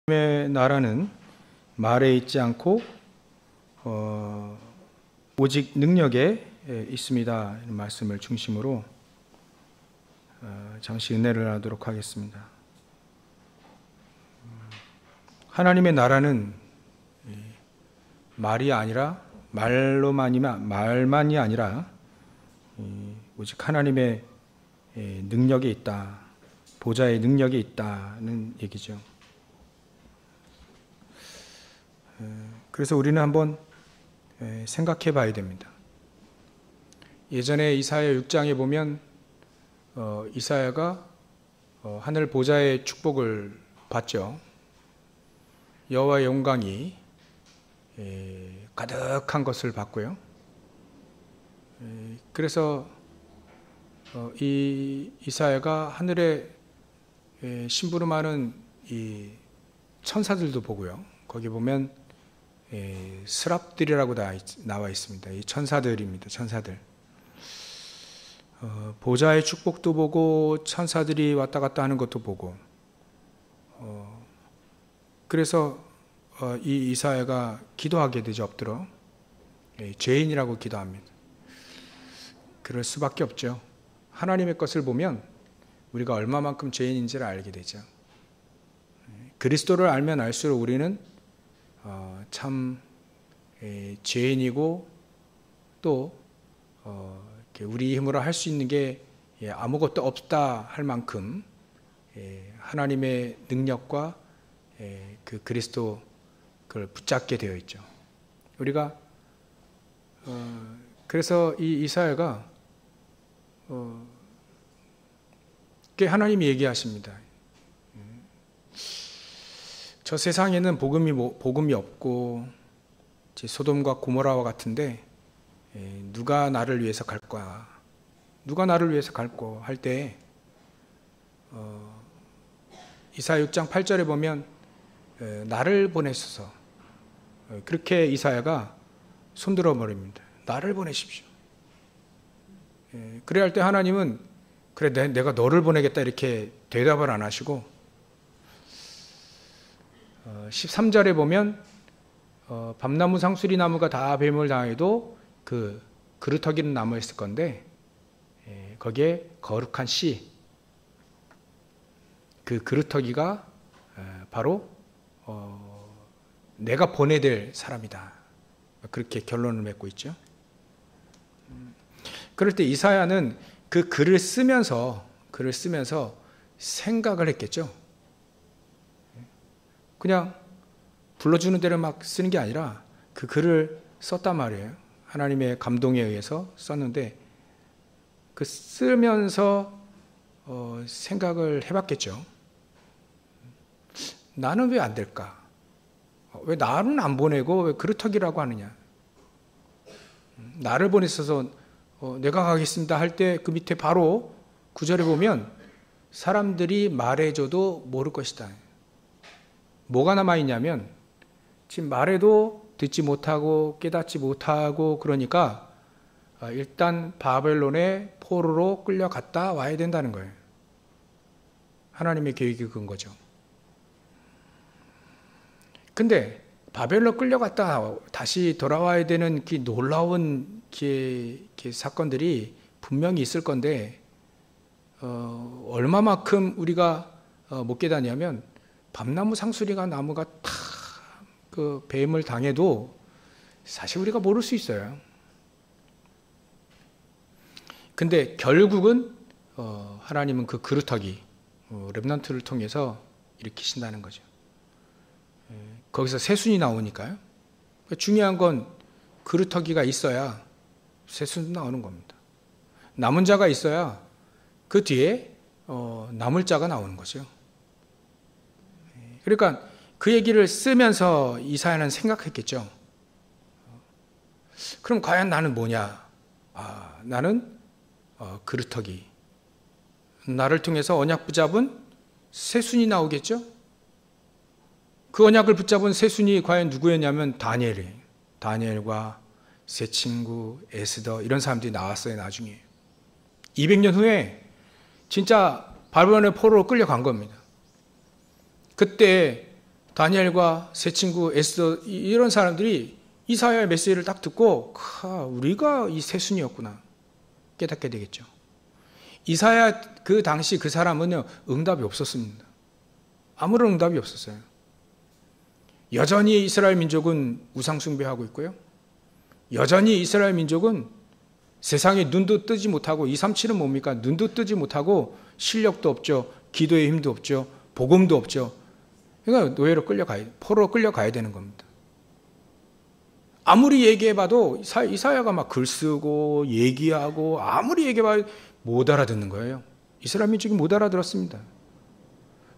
하나님의 나라는 말에 있지 않고 오직 능력에 있습니다. 이런 말씀을 중심으로 잠시 은혜를 나누도록 하겠습니다. 하나님의 나라는 말이 아니라 말만이 아니라 오직 하나님의 능력이 있다, 보좌의 능력이 있다는 얘기죠. 그래서 우리는 한번 생각해 봐야 됩니다. 예전에 이사야 6장에 보면 이사야가 하늘 보좌의 축복을 받죠. 여호와의 영광이 가득한 것을 받고요. 그래서 이 이사야가 하늘에 심부름하는 이 천사들도 보고요. 거기 보면 스랍들이라고 나와 있습니다. 이 천사들입니다. 천사들. 보좌의 축복도 보고 천사들이 왔다 갔다 하는 것도 보고. 그래서 이 이사야가 기도하게 되죠. 엎드려 죄인이라고 기도합니다. 그럴 수밖에 없죠. 하나님의 것을 보면 우리가 얼마만큼 죄인인지를 알게 되죠. 그리스도를 알면 알수록 우리는 참 죄인이고 또 우리 힘으로 할 수 있는 게 아무것도 없다 할 만큼 하나님의 능력과 그 그리스도 그걸 붙잡게 되어 있죠. 우리가 그래서 이 이사야가 하나님이 얘기하십니다. 저 세상에는 복음이 없고 소돔과 고모라와 같은데 누가 나를 위해서 갈 거야? 누가 나를 위해서 갈 거? 할 때 이사야 6장 8절에 보면 나를 보내소서, 그렇게 이사야가 손들어 버립니다. 나를 보내십시오. 그래야 할 때 하나님은 그래 내가 너를 보내겠다 이렇게 대답을 안 하시고 13절에 보면 밤나무 상수리 나무가 다 뱀을 당해도 그 그루터기는 남아있을 건데 거기에 거룩한 씨, 그 그루터기가 바로 내가 보내야 될 사람이다, 그렇게 결론을 맺고 있죠. 그럴 때 이사야는 그 글을 쓰면서 생각을 했겠죠. 그냥 불러주는 대로 막 쓰는 게 아니라 그 글을 썼단 말이에요. 하나님의 감동에 의해서 썼는데 그 쓰면서 생각을 해봤겠죠. 나는 왜 안 될까? 왜 나는 안 보내고 왜 그루터기라고 하느냐? 나를 보냈어서 내가 가겠습니다 할 때 그 밑에 바로 9절에 보면 사람들이 말해줘도 모를 것이다. 뭐가 남아있냐면 지금 말해도 듣지 못하고 깨닫지 못하고 그러니까 일단 바벨론의 포로로 끌려갔다 와야 된다는 거예요. 하나님의 계획이 그건 거죠. 근데 바벨론 끌려갔다 다시 돌아와야 되는 그 놀라운 사건들이 분명히 있을 건데 얼마만큼 우리가 못 깨닫냐면 밤나무 상수리가 나무가 다 그 뱀을 당해도 사실 우리가 모를 수 있어요. 근데 결국은 하나님은 그 그루터기 렘넌트를 통해서 일으키신다는 거죠. 거기서 새순이 나오니까요. 중요한 건 그루터기가 있어야 새순 나오는 겁니다. 남은 자가 있어야 그 뒤에 남을 자가 나오는 거죠. 그러니까 그 얘기를 쓰면서 이사야는 생각했겠죠. 그럼 과연 나는 뭐냐? 나는 그루터기. 나를 통해서 언약 붙잡은 새순이 나오겠죠? 그 언약을 붙잡은 새순이 과연 누구였냐면 다니엘이에요. 다니엘과 세 친구, 에스더 이런 사람들이 나왔어요. 나중에 200년 후에 진짜 바벨론의 포로로 끌려간 겁니다. 그때 다니엘과 세 친구 에스더 이런 사람들이 이사야의 메시지를 딱 듣고 우리가 이 세순이었구나 깨닫게 되겠죠. 이사야 그 당시 그 사람은요 응답이 없었습니다. 아무런 응답이 없었어요. 여전히 이스라엘 민족은 우상 숭배하고 있고요. 여전히 이스라엘 민족은 세상에 눈도 뜨지 못하고 237은 뭡니까? 눈도 뜨지 못하고 실력도 없죠. 기도의 힘도 없죠. 복음도 없죠. 그러니까 노예로 끌려가야, 포로로 끌려가야 되는 겁니다. 아무리 얘기해봐도 이사야가 막 글 쓰고 얘기하고 아무리 얘기해봐도 못 알아듣는 거예요. 이스라엘 민족이 못 알아들었습니다.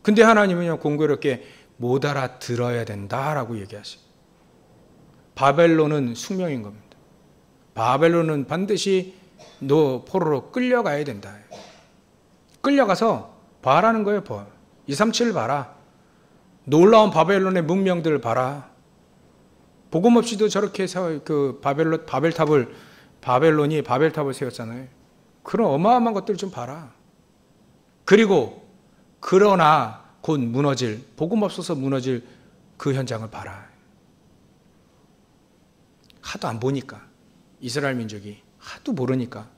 근데 하나님은요 공교롭게 못 알아들어야 된다라고 얘기하시고 바벨론은 숙명인 겁니다. 바벨론은 반드시 너 포로로 끌려가야 된다. 끌려가서 봐라는 거예요. 237을 봐라. 놀라운 바벨론의 문명들을 봐라. 복음 없이도 저렇게 그 바벨론이 바벨탑을 세웠잖아요. 그런 어마어마한 것들을 좀 봐라. 그리고 그러나 곧 무너질, 복음 없어서 무너질 그 현장을 봐라. 하도 안 보니까 이스라엘 민족이 하도 모르니까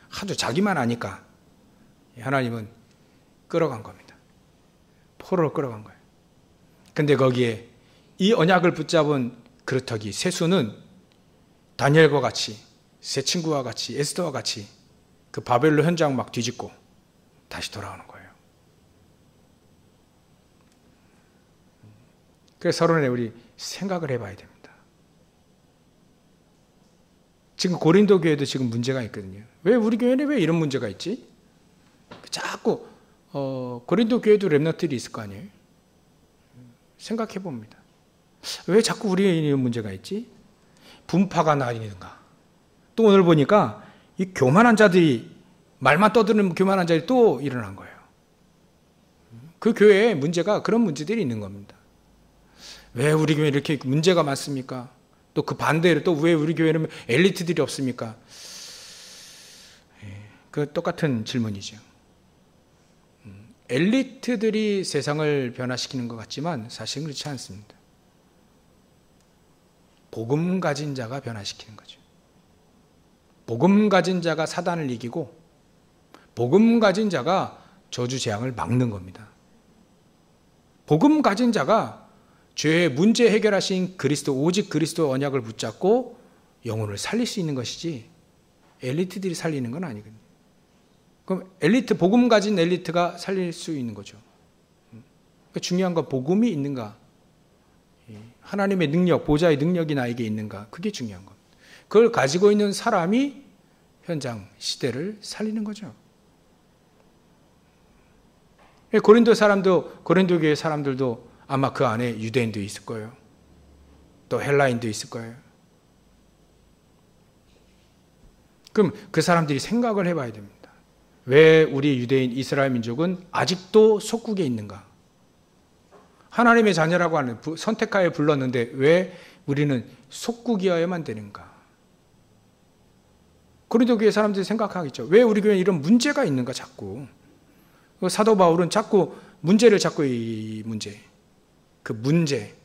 하도 자기만 아니까 하나님은 끌어간 겁니다. 포로로 끌어간 거예요. 근데 거기에 이 언약을 붙잡은 그루터기 세수는 다니엘과 같이 세 친구와 같이 에스더와 같이 그 바벨론 현장 막 뒤집고 다시 돌아오는 거예요. 그래서 서론에 우리 생각을 해봐야 됩니다. 지금 고린도 교회도 지금 문제가 있거든요. 왜 우리 교회는 왜 이런 문제가 있지? 자꾸 고린도 교회도 렘넌트들이 있을 거 아니에요. 생각해 봅니다. 왜 자꾸 우리에 이런 문제가 있지? 분파가 나뉘는가? 또 오늘 보니까 이 교만한 자들이 말만 떠드는 교만한 자들이 또 일어난 거예요. 그 교회에 문제가 그런 문제들이 있는 겁니다. 왜 우리 교회에 이렇게 문제가 많습니까? 또 그 반대로 또 왜 우리 교회는 엘리트들이 없습니까? 그 똑같은 질문이죠. 엘리트들이 세상을 변화시키는 것 같지만 사실은 그렇지 않습니다. 복음 가진 자가 변화시키는 거죠. 복음 가진 자가 사단을 이기고 복음 가진 자가 저주 재앙을 막는 겁니다. 복음 가진 자가 죄의 문제 해결하신 그리스도, 오직 그리스도 언약을 붙잡고 영혼을 살릴 수 있는 것이지 엘리트들이 살리는 건 아니거든요. 그럼 엘리트, 복음 가진 엘리트가 살릴 수 있는 거죠. 그러니까 중요한 건 복음이 있는가, 하나님의 능력, 보좌의 능력이 나에게 있는가, 그게 중요한 겁니다. 그걸 가지고 있는 사람이 현장, 시대를 살리는 거죠. 고린도 사람도, 고린도 교회 사람들도 아마 그 안에 유대인도 있을 거예요. 또 헬라인도 있을 거예요. 그럼 그 사람들이 생각을 해봐야 됩니다. 왜 우리 유대인 이스라엘 민족은 아직도 속국에 있는가? 하나님의 자녀라고 하는 선택하여 불렀는데 왜 우리는 속국이어야만 되는가? 고린도 교회 사람들이 생각하겠죠. 왜 우리 교회에 이런 문제가 있는가 자꾸. 사도 바울은 자꾸 문제를 찾고 이 문제. 그 문제.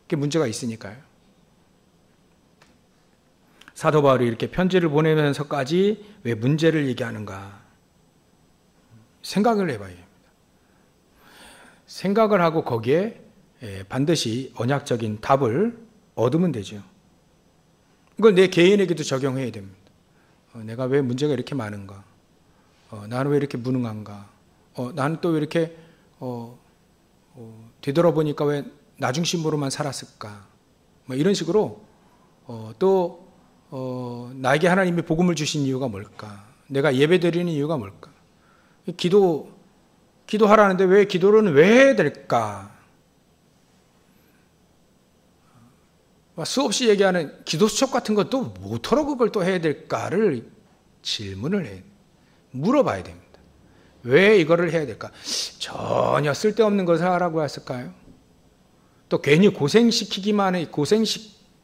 그게 문제가 있으니까요. 사도 바울이 이렇게 편지를 보내면서까지 왜 문제를 얘기하는가? 생각을 해봐야 됩니다. 생각을 하고 거기에 반드시 언약적인 답을 얻으면 되죠. 이걸 내 개인에게도 적용해야 됩니다. 내가 왜 문제가 이렇게 많은가? 나는 왜 이렇게 무능한가? 나는 또 왜 이렇게 되돌아보니까 왜 나중심으로만 살았을까? 뭐 이런 식으로 또 나에게 하나님이 복음을 주신 이유가 뭘까? 내가 예배드리는 이유가 뭘까? 기도하라는데 왜 기도는 왜 해야 될까? 수없이 얘기하는 기도 수첩 같은 것도 뭐더러 그걸 또 해야 될까를 질문을 해 물어봐야 됩니다. 왜 이거를 해야 될까? 전혀 쓸데없는 것을 하라고 했을까요? 또 괜히 고생시키기만 해,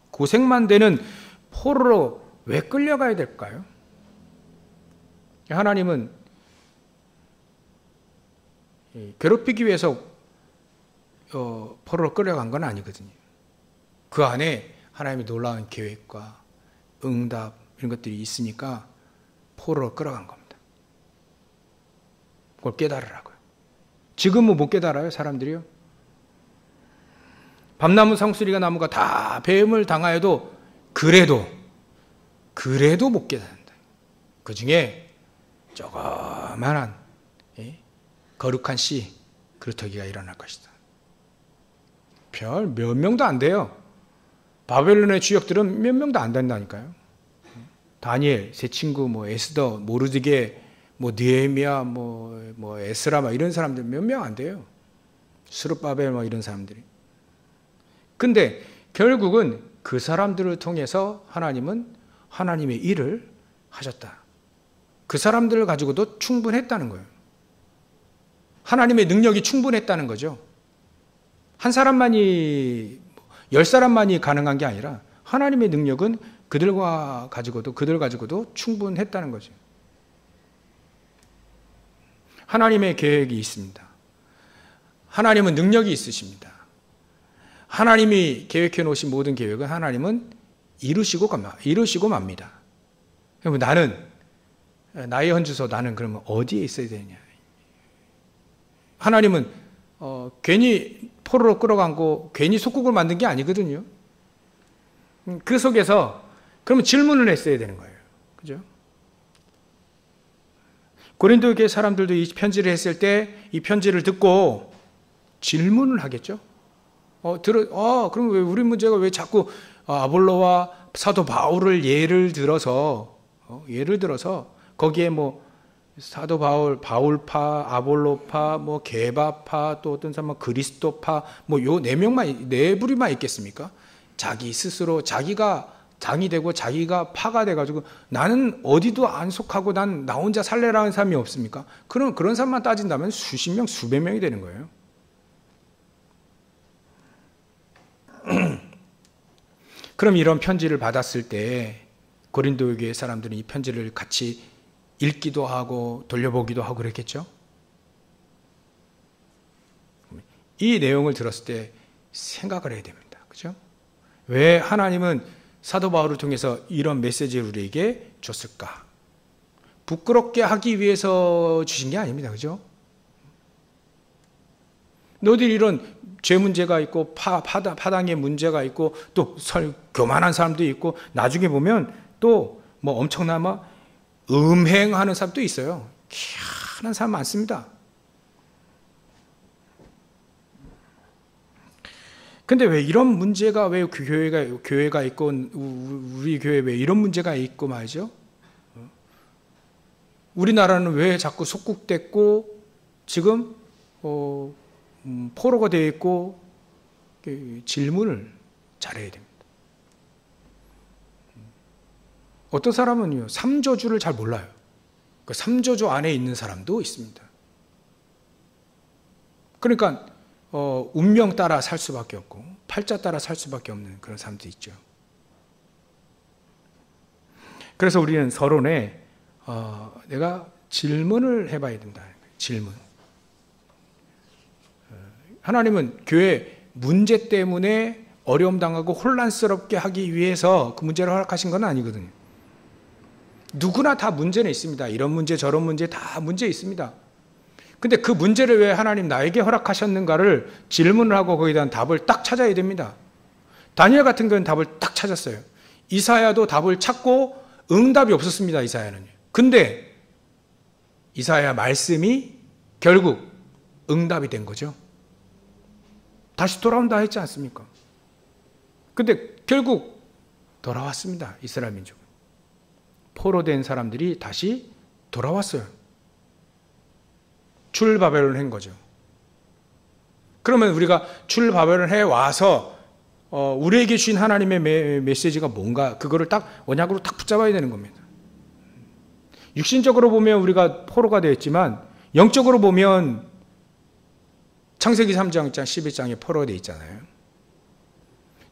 고생만 되는 포로로 왜 끌려가야 될까요? 하나님은 괴롭히기 위해서 포로로 끌려간 건 아니거든요. 그 안에 하나님의 놀라운 계획과 응답 이런 것들이 있으니까 포로로 끌어간 겁니다. 그걸 깨달으라고요. 지금은 못 깨달아요, 사람들이요. 밤나무 상수리가 나무가 다 배임을 당하여도 그래도 못 깨닫는다. 그 중에 조그만한 거룩한 씨 그루터기가 일어날 것이다. 별 몇 명도 안 돼요. 바벨론의 주역들은 몇 명도 안 된다니까요. 다니엘, 세 친구, 에스더, 모르드게, 느헤미야, 에스라 이런 사람들 몇 명 안 돼요. 스룹바벨 이런 사람들이. 근데 결국은 그 사람들을 통해서 하나님은 하나님의 일을 하셨다. 그 사람들을 가지고도 충분했다는 거예요. 하나님의 능력이 충분했다는 거죠. 한 사람만이 10사람만이 가능한 게 아니라 하나님의 능력은 그들 가지고도 충분했다는 거죠. 하나님의 계획이 있습니다. 하나님은 능력이 있으십니다. 하나님이 계획해 놓으신 모든 계획은 하나님은 이루시고 맙니다. 그럼 나의 헌주소 나는 그러면 어디에 있어야 되냐? 하나님은 괜히 포로로 끌어간 거 괜히 속국을 만든 게 아니거든요. 그 속에서 그러면 질문을 했어야 되는 거예요. 그죠? 고린도 교회 사람들도 이 편지를 했을 때 이 편지를 듣고 질문을 하겠죠. 그럼 왜 우리 문제가 왜 자꾸 아볼로와 사도 바울을 예를 들어서 거기에 사도 바울파, 아볼로파, 게바파, 또 어떤 사람은 그리스도파, 요 네 부류만 있겠습니까? 자기 스스로 자기가 장이 되고 자기가 파가 돼가지고 나는 어디도 안 속하고 나 혼자 살래라는 사람이 없습니까? 그런 사람만 따진다면 수십 명, 수백 명이 되는 거예요. 그럼 이런 편지를 받았을 때 고린도 교회 사람들은 이 편지를 같이 읽기도 하고 돌려보기도 하고 그랬겠죠? 이 내용을 들었을 때 생각을 해야 됩니다. 그죠? 왜 하나님은 사도 바울을 통해서 이런 메시지를 우리에게 줬을까? 부끄럽게 하기 위해서 주신 게 아닙니다. 그죠? 너희들 이런 죄 문제가 있고 파당의 문제가 있고 또 교만한 사람도 있고 나중에 보면 또 엄청난 음행하는 사람도 있어요. 희한한 사람 많습니다. 근데 왜 이런 문제가 왜 교회가 있고 우리 교회 왜 이런 문제가 있고 말이죠? 우리나라는 왜 자꾸 속국됐고 지금 포로가 되어 있고 질문을 잘해야 됩니다. 어떤 사람은요 3저주를 잘 몰라요. 그 3저주 안에 있는 사람도 있습니다. 그러니까 운명 따라 살 수밖에 없고 팔자 따라 살 수밖에 없는 그런 사람도 있죠. 그래서 우리는 서론에 내가 질문을 해봐야 된다. 질문. 하나님은 교회 문제 때문에 어려움 당하고 혼란스럽게 하기 위해서 그 문제를 허락하신 건 아니거든요. 누구나 다 문제는 있습니다. 이런 문제 저런 문제 다 문제 있습니다. 근데 그 문제를 왜 하나님 나에게 허락하셨는가를 질문을 하고 거기에 대한 답을 딱 찾아야 됩니다. 다니엘 같은 경우는 답을 딱 찾았어요. 이사야도 답을 찾고 응답이 없었습니다. 이사야는. 근데 이사야 말씀이 결국 응답이 된 거죠. 다시 돌아온다 했지 않습니까? 근데 결국 돌아왔습니다. 이스라엘 민족은. 포로된 사람들이 다시 돌아왔어요. 출바벨을 한 거죠. 그러면 우리가 출바벨을 해와서 우리에게 주신 하나님의 메시지가 뭔가 그거를 딱 언약으로 딱 붙잡아야 되는 겁니다. 육신적으로 보면 우리가 포로가 되었지만 영적으로 보면 창세기 3장 11장에 포로가 되어 있잖아요.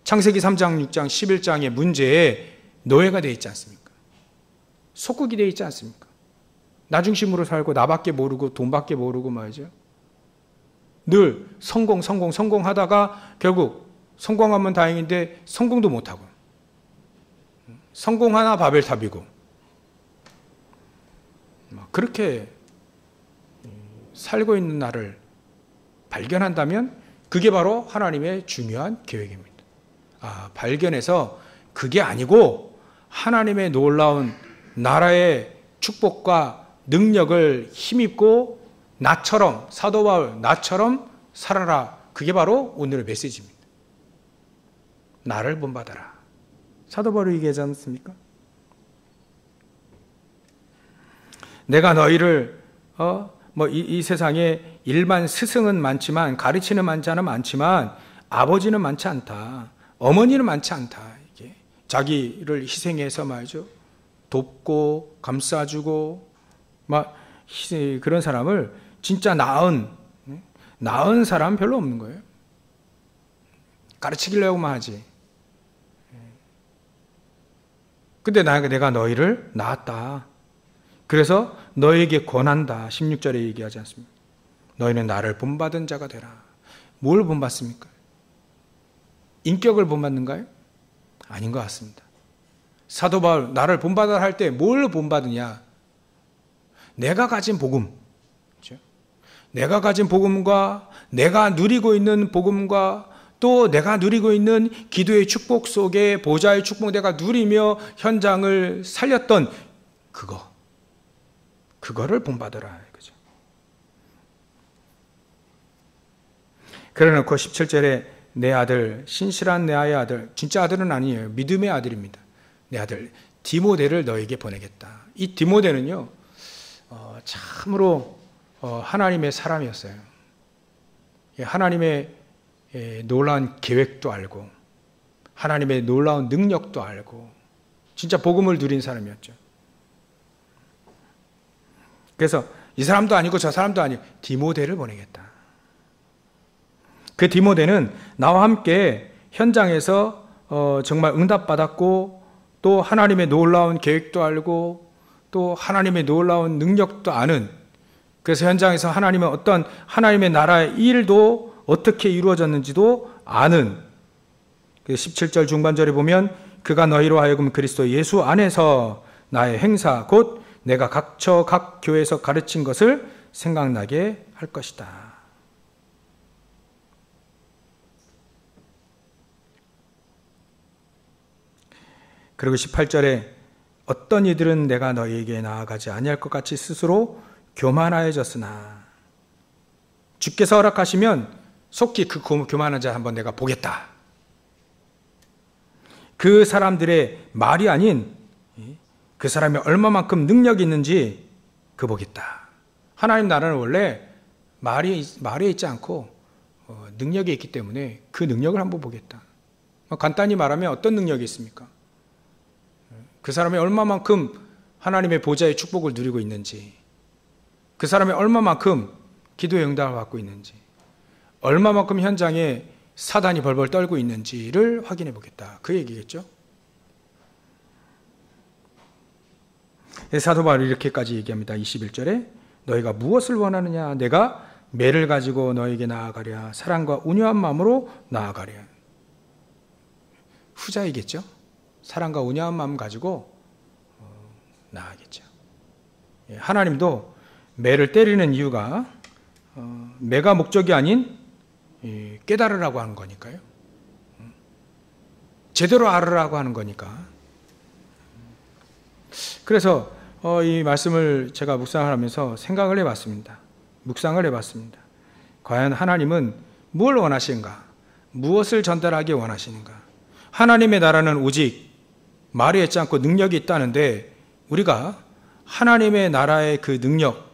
창세기 3장 6장 11장의 문제에 노예가 되어 있지 않습니까? 속국이 되어 있지 않습니까? 나 중심으로 살고 나밖에 모르고 돈밖에 모르고 말이죠. 늘 성공하다가 결국 성공하면 다행인데 성공도 못하고, 성공하나 바벨탑이고, 그렇게 살고 있는 나를 발견한다면 그게 바로 하나님의 중요한 계획입니다. 발견해서 그게 아니고 하나님의 놀라운 나라의 축복과 능력을 힘입고 나처럼, 사도 바울 나처럼 살아라. 그게 바로 오늘의 메시지입니다. 나를 본받아라. 사도 바울이 얘기하지 않습니까? 내가 너희를 이 세상에 일반 스승은 많지만, 가르치는 자는 많지만 아버지는 많지 않다. 어머니는 많지 않다. 이게 자기를 희생해서 말이죠, 돕고 감싸주고 그런 사람을 진짜 나은 사람 별로 없는 거예요. 가르치려고만 하지. 근데 내가 너희를 낳았다. 그래서 너에게 권한다. 16절에 얘기하지 않습니까? 너희는 나를 본받은 자가 되라. 뭘 본받습니까? 인격을 본받는가요? 아닌 것 같습니다. 사도 바울 나를 본받아라 할 때 뭘 본받으냐? 내가 가진 복음, 그렇죠? 내가 가진 복음과 내가 누리고 있는 복음과 또 내가 누리고 있는 기도의 축복 속에 보좌의 축복 내가 누리며 현장을 살렸던 그거를 본받으라. 그죠? 그래놓고 17절에 내 아들, 신실한 내 아들, 진짜 아들은 아니에요. 믿음의 아들입니다. 내 아들 디모데를 너에게 보내겠다. 이 디모데는요, 참으로 하나님의 사람이었어요. 하나님의 놀라운 계획도 알고 하나님의 놀라운 능력도 알고 진짜 복음을 누린 사람이었죠. 그래서 이 사람도 아니고 저 사람도 아니고 디모데를 보내겠다. 그 디모데는 나와 함께 현장에서 정말 응답받았고 또 하나님의 놀라운 계획도 알고 또 하나님의 놀라운 능력도 아는, 그래서 현장에서 하나님의 나라의 일도 어떻게 이루어졌는지도 아는, 17절 중반절에 보면 그가 너희로 하여금 그리스도 예수 안에서 나의 행사 곧 내가 각 교회에서 가르친 것을 생각나게 할 것이다. 그리고 18절에 어떤 이들은 내가 너희에게 나아가지 아니할 것 같이 스스로 교만하여졌으나 주께서 허락하시면 속히 그 교만한 자 한번 내가 보겠다. 그 사람들의 말이 아닌 그 사람이 얼마만큼 능력이 있는지 그 보겠다. 하나님 나라는 원래 말에 있지 않고 능력이 있기 때문에 그 능력을 한번 보겠다. 간단히 말하면 어떤 능력이 있습니까? 그 사람이 얼마만큼 하나님의 보좌의 축복을 누리고 있는지, 그 사람이 얼마만큼 기도의 응답을 받고 있는지, 얼마만큼 현장에 사단이 벌벌 떨고 있는지를 확인해 보겠다. 그 얘기겠죠. 사도 바울이 이렇게까지 얘기합니다. 21절에 너희가 무엇을 원하느냐? 내가 매를 가지고 너에게 나아가랴. 사랑과 온유한 마음으로 나아가랴. 후자이겠죠. 사랑과 온유한 마음 가지고 나아가겠죠. 하나님도 매를 때리는 이유가 매가 목적이 아닌 깨달으라고 하는 거니까요. 제대로 알으라고 하는 거니까. 그래서 이 말씀을 제가 묵상을 하면서 생각을 해봤습니다. 묵상을 해봤습니다. 과연 하나님은 무엇을 원하시는가? 무엇을 전달하기 원하시는가? 하나님의 나라는 오직 말이 있지 않고 능력이 있다는데 우리가 하나님의 나라의 그 능력,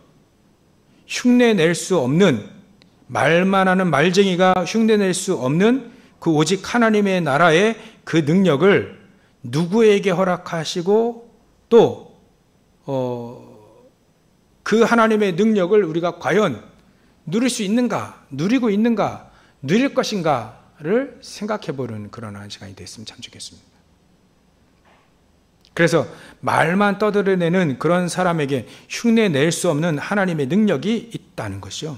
흉내낼 수 없는, 말만 하는 말쟁이가 흉내낼 수 없는 그 오직 하나님의 나라의 그 능력을 누구에게 허락하시고 또 그 하나님의 능력을 우리가 과연 누릴 수 있는가, 누리고 있는가, 누릴 것인가를 생각해보는 그런 시간이 됐으면 참 좋겠습니다. 그래서 말만 떠들어내는 그런 사람에게 흉내낼 수 없는 하나님의 능력이 있다는 것이요.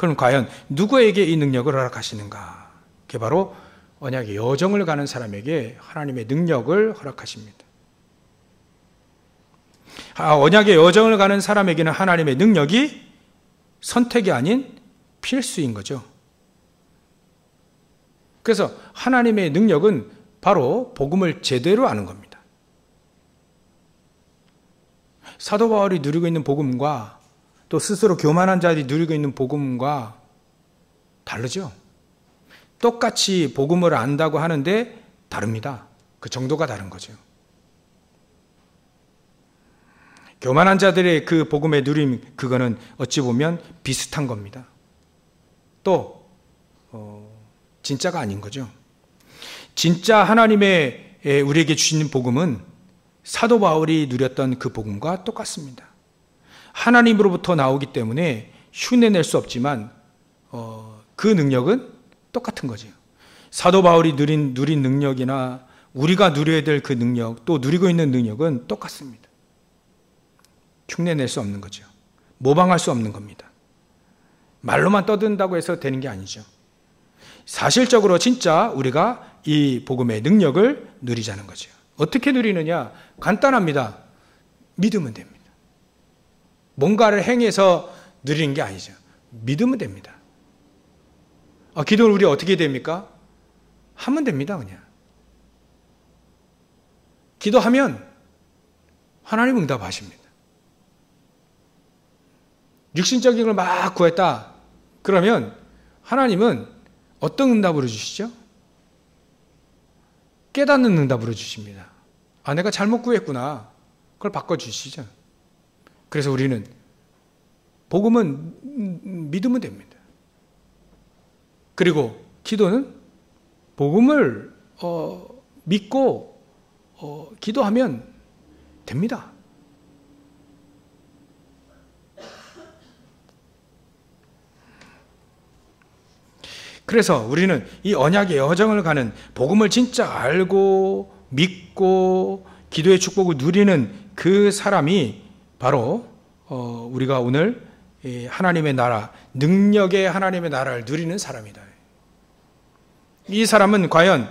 그럼 과연 누구에게 이 능력을 허락하시는가? 그게 바로 언약의 여정을 가는 사람에게 하나님의 능력을 허락하십니다. 언약의 여정을 가는 사람에게는 하나님의 능력이 선택이 아닌 필수인 거죠. 그래서 하나님의 능력은 바로 복음을 제대로 아는 겁니다. 사도 바울이 누리고 있는 복음과 또 스스로 교만한 자들이 누리고 있는 복음과 다르죠. 똑같이 복음을 안다고 하는데 다릅니다. 그 정도가 다른 거죠. 교만한 자들의 그 복음의 누림, 그거는 어찌 보면 비슷한 겁니다. 또 진짜가 아닌 거죠. 진짜 하나님의 우리에게 주시는 복음은 사도 바울이 누렸던 그 복음과 똑같습니다. 하나님으로부터 나오기 때문에 흉내낼 수 없지만 그 능력은 똑같은 거죠. 사도 바울이 누린 능력이나 우리가 누려야 될 그 능력, 또 누리고 있는 능력은 똑같습니다. 흉내낼 수 없는 거죠. 모방할 수 없는 겁니다. 말로만 떠든다고 해서 되는 게 아니죠. 사실적으로 진짜 우리가 이 복음의 능력을 누리자는 거죠. 어떻게 누리느냐? 간단합니다. 믿으면 됩니다. 뭔가를 행해서 누리는 게 아니죠. 믿으면 됩니다. 기도를 우리 어떻게 됩니까? 하면 됩니다, 그냥. 기도하면 하나님 응답하십니다. 육신적인 걸 막 구했다. 그러면 하나님은 어떤 응답으로 주시죠? 깨닫는 응답으로 주십니다. 내가 잘못 구했구나. 그걸 바꿔주시죠. 그래서 우리는 복음은 믿으면 됩니다. 그리고 기도는 복음을 믿고 기도하면 됩니다. 그래서 우리는 이 언약의 여정을 가는 복음을 진짜 알고 믿고 기도의 축복을 누리는 그 사람이 바로 우리가 오늘 하나님의 나라, 능력의 하나님의 나라를 누리는 사람이다. 이 사람은 과연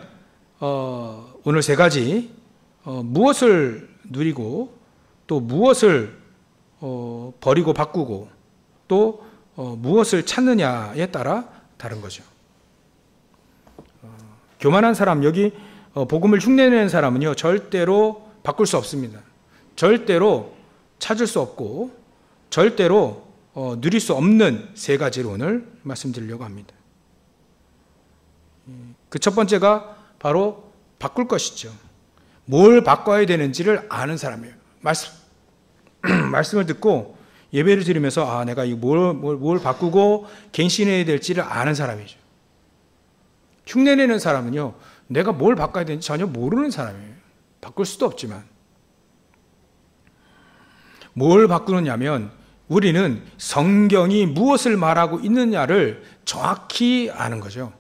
오늘 세 가지 무엇을 누리고 또 무엇을 버리고 바꾸고 또 무엇을 찾느냐에 따라 다른 거죠. 교만한 사람, 여기 복음을 흉내내는 사람은요, 절대로 바꿀 수 없습니다. 절대로 찾을 수 없고 절대로 누릴 수 없는 세 가지를 오늘 말씀드리려고 합니다. 그 첫 번째가 바로 바꿀 것이죠. 뭘 바꿔야 되는지를 아는 사람이에요. 말씀을 듣고 예배를 드리면서 내가 뭘 바꾸고 갱신해야 될지를 아는 사람이죠. 흉내내는 사람은요, 내가 뭘 바꿔야 되는지 전혀 모르는 사람이에요. 바꿀 수도 없지만. 뭘 바꾸느냐면 우리는 성경이 무엇을 말하고 있느냐를 정확히 아는 거죠.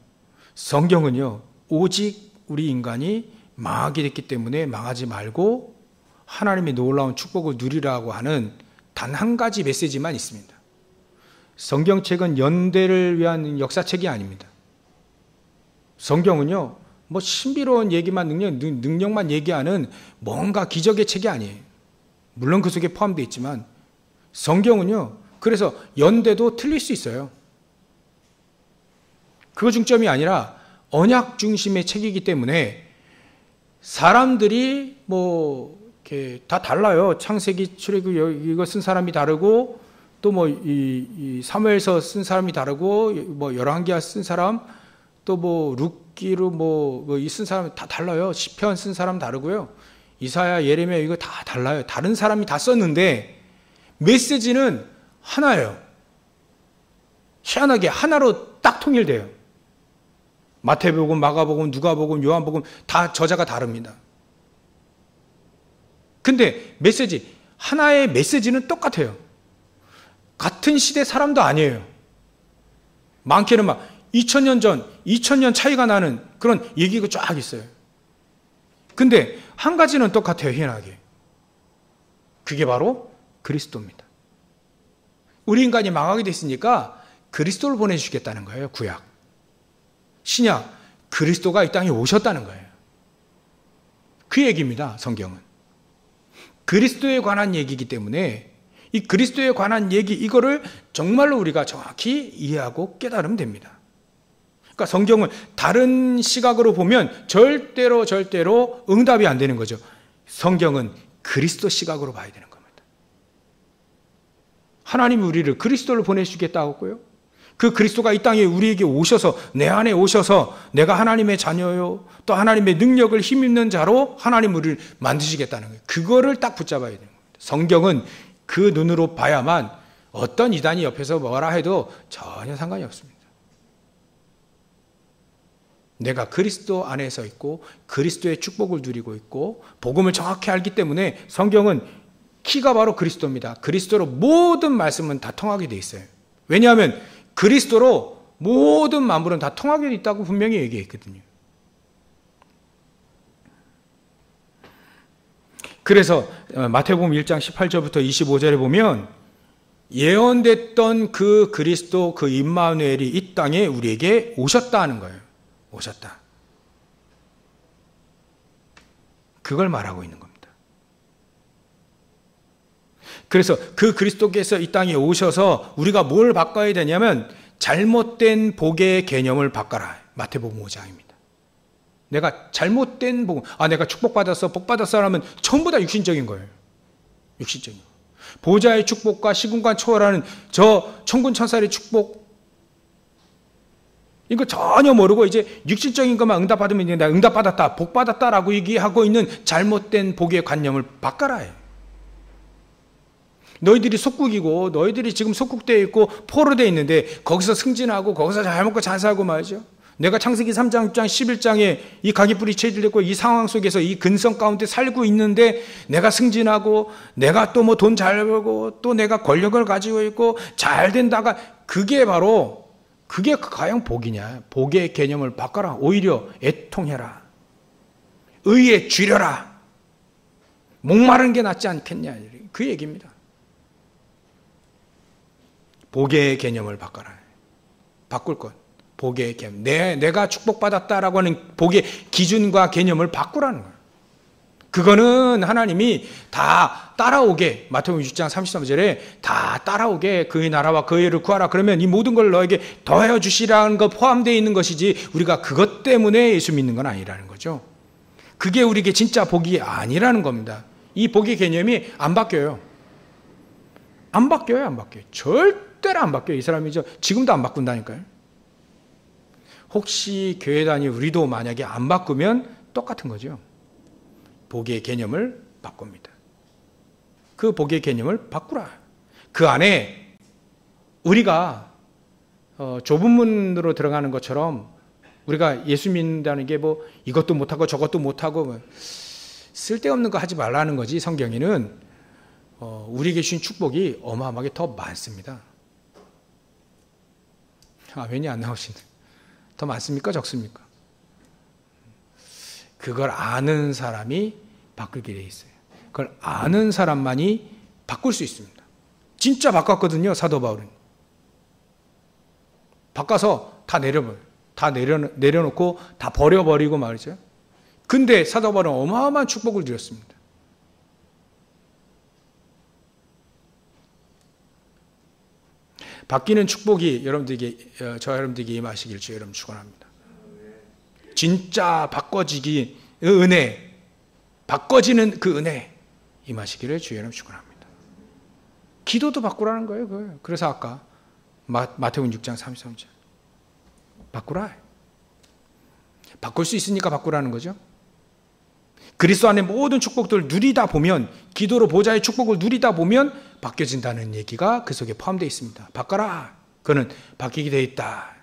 성경은요, 오직 우리 인간이 망하게 됐기 때문에 망하지 말고 하나님의 놀라운 축복을 누리라고 하는 단 한 가지 메시지만 있습니다. 성경책은 연대를 위한 역사책이 아닙니다. 성경은요, 신비로운 얘기만 능력만 얘기하는 뭔가 기적의 책이 아니에요. 물론 그 속에 포함되어 있지만 성경은요, 그래서 연대도 틀릴 수 있어요. 그거 중점이 아니라 언약 중심의 책이기 때문에 사람들이 이렇게 다 달라요. 창세기, 출애굽 이거 쓴 사람이 다르고 또 이 사무엘서 쓴 사람이 다르고 열왕기하 쓴 사람 또 룻기로 이 쓴 사람 다 달라요. 시편 쓴 사람 다르고요. 이사야, 예레미야 이거 다 달라요. 다른 사람이 다 썼는데 메시지는 하나예요. 희한하게 하나로 딱 통일돼요. 마태복음, 마가복음, 누가복음, 요한복음 다 저자가 다릅니다. 근데 메시지, 하나의 메시지는 똑같아요. 같은 시대 사람도 아니에요. 많게는 2000년 전, 2000년 차이가 나는 그런 얘기가 쫙 있어요. 근데 한 가지는 똑같아요, 희한하게. 그게 바로 그리스도입니다. 우리 인간이 망하게 됐으니까 그리스도를 보내주시겠다는 거예요. 구약. 신약, 그리스도가 이 땅에 오셨다는 거예요. 그 얘기입니다. 성경은. 그리스도에 관한 얘기이기 때문에 이 그리스도에 관한 얘기, 이거를 정말로 우리가 정확히 이해하고 깨달으면 됩니다. 그러니까 성경은 다른 시각으로 보면 절대로 응답이 안 되는 거죠. 성경은 그리스도 시각으로 봐야 되는 겁니다. 하나님이 우리를 그리스도를 보내주시겠다고 했고요. 그 그리스도가 이 땅에 우리에게 오셔서, 내 안에 오셔서 내가 하나님의 자녀요, 또 하나님의 능력을 힘입는 자로 하나님 우리를 만드시겠다는 거예요. 그거를 딱 붙잡아야 되는 겁니다. 성경은 그 눈으로 봐야만 어떤 이단이 옆에서 뭐라 해도 전혀 상관이 없습니다. 내가 그리스도 안에 서 있고 그리스도의 축복을 누리고 있고 복음을 정확히 알기 때문에 성경은 키가 바로 그리스도입니다. 그리스도로 모든 말씀은 다 통하게 돼 있어요. 왜냐하면 그리스도로 모든 만물은 다 통하게 돼 있다고 분명히 얘기했거든요. 그래서 마태복음 1장 18절부터 25절에 보면 예언됐던 그 그리스도, 그 임마누엘이 이 땅에 우리에게 오셨다는 거예요. 오셨다. 그걸 말하고 있는 겁니다. 그래서 그 그리스도께서 이 땅에 오셔서 우리가 뭘 바꿔야 되냐면 잘못된 복의 개념을 바꿔라. 마태복음 5장입니다. 내가 잘못된 복, 내가 축복받았어, 복받았어 하면 전부 다 육신적인 거예요. 육신적인 거. 보좌의 축복과 시공간 초월하는 저 천군 천사의 축복, 이거 전혀 모르고 이제 육신적인 것만 응답받으면 내가 응답받았다, 복받았다라고 얘기하고 있는 잘못된 복의 관념을 바꿔라 해. 너희들이 속국이고 너희들이 지금 속국되어 있고 포로되어 있는데 거기서 승진하고 거기서 잘 먹고 잘 살고 말이죠. 내가 창세기 3장, 6장, 11장에 이 가기불이 체질됐고 이 상황 속에서 이 근성 가운데 살고 있는데 내가 승진하고 내가 또 뭐 돈 잘 벌고 또 내가 권력을 가지고 있고 잘 된다가 그게 바로 그게 과연 복이냐. 복의 개념을 바꿔라. 오히려 애통해라. 의에 쥐려라. 목마른 게 낫지 않겠냐. 그 얘기입니다. 복의 개념을 바꿔라. 바꿀 것. 복의 개념. 내가 축복받았다라고 하는 복의 기준과 개념을 바꾸라는 거예요. 그거는 하나님이 다 따라오게, 마태복음 6장 33절에 다 따라오게 그의 나라와 그의 의를 구하라. 그러면 이 모든 걸 너에게 더하여 주시라는 것 포함되어 있는 것이지 우리가 그것 때문에 예수 믿는 건 아니라는 거죠. 그게 우리에게 진짜 복이 아니라는 겁니다. 이 복의 개념이 안 바뀌어요. 안 바뀌어요. 안 바뀌어요. 절대로 안 바뀌어요. 이 사람이 지금도 안 바꾼다니까요. 혹시 교회 다니 우리도 만약에 안 바꾸면 똑같은 거죠. 복의 개념을 바꿉니다. 그 복의 개념을 바꾸라. 그 안에 우리가 좁은 문으로 들어가는 것처럼 우리가 예수 믿는다는 게 뭐 이것도 못하고 저것도 못하고 뭐 쓸데없는 거 하지 말라는 거지. 성경에는 우리에게 주신 축복이 어마어마하게 더 많습니다. 아멘이 안 나오시네. 더 많습니까? 적습니까? 그걸 아는 사람이 바꾸게 돼 있어요. 그걸 아는 사람만이 바꿀 수 있습니다. 진짜 바꿨거든요. 사도 바울은. 바꿔서 다 내려버려요. 다 내려놓고 다 버려버리고 말이죠. 근데 사도 바울은 어마어마한 축복을 드렸습니다. 바뀌는 축복이 여러분들에게 임하시길 주의 이름 축원합니다. 진짜 바꿔지기 은혜, 바꿔지는 그 은혜 임하시기를 주의 이름 축원합니다. 기도도 바꾸라는 거예요. 그거예요. 그래서 아까 마태복음 6장 33절 바꾸라. 바꿀 수 있으니까 바꾸라는 거죠. 그리스도 안에 모든 축복들을 누리다 보면, 기도로 보좌의 축복을 누리다 보면 바뀌어진다는 얘기가 그 속에 포함되어 있습니다. 바꿔라. 그는 바뀌게 되어 있다.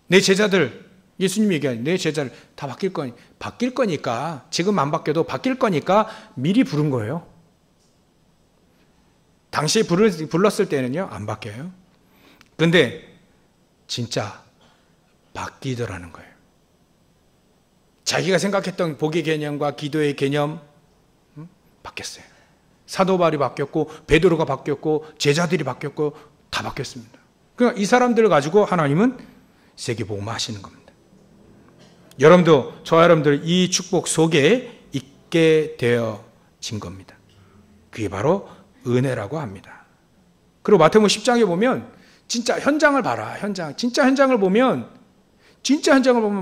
내 제자들, 예수님이 얘기하는 내 제자를 다 바뀔 거니까 지금 안 바뀌어도 바뀔 거니까 미리 부른 거예요. 당시에 불렀을 때는요 안 바뀌어요. 그런데 진짜 바뀌더라는 거예요. 자기가 생각했던 복의 개념과 기도의 개념 바뀌었어요. 사도 바울이 바뀌었고 베드로가 바뀌었고 제자들이 바뀌었고 다 바뀌었습니다. 그러니까 이 사람들을 가지고 하나님은 세계복음화 하시는 겁니다. 여러분도, 저와 여러분들 이 축복 속에 있게 되어진 겁니다. 그게 바로 은혜라고 합니다. 그리고 마태복음 10장에 보면 진짜 현장을 봐라. 진짜 현장을 보면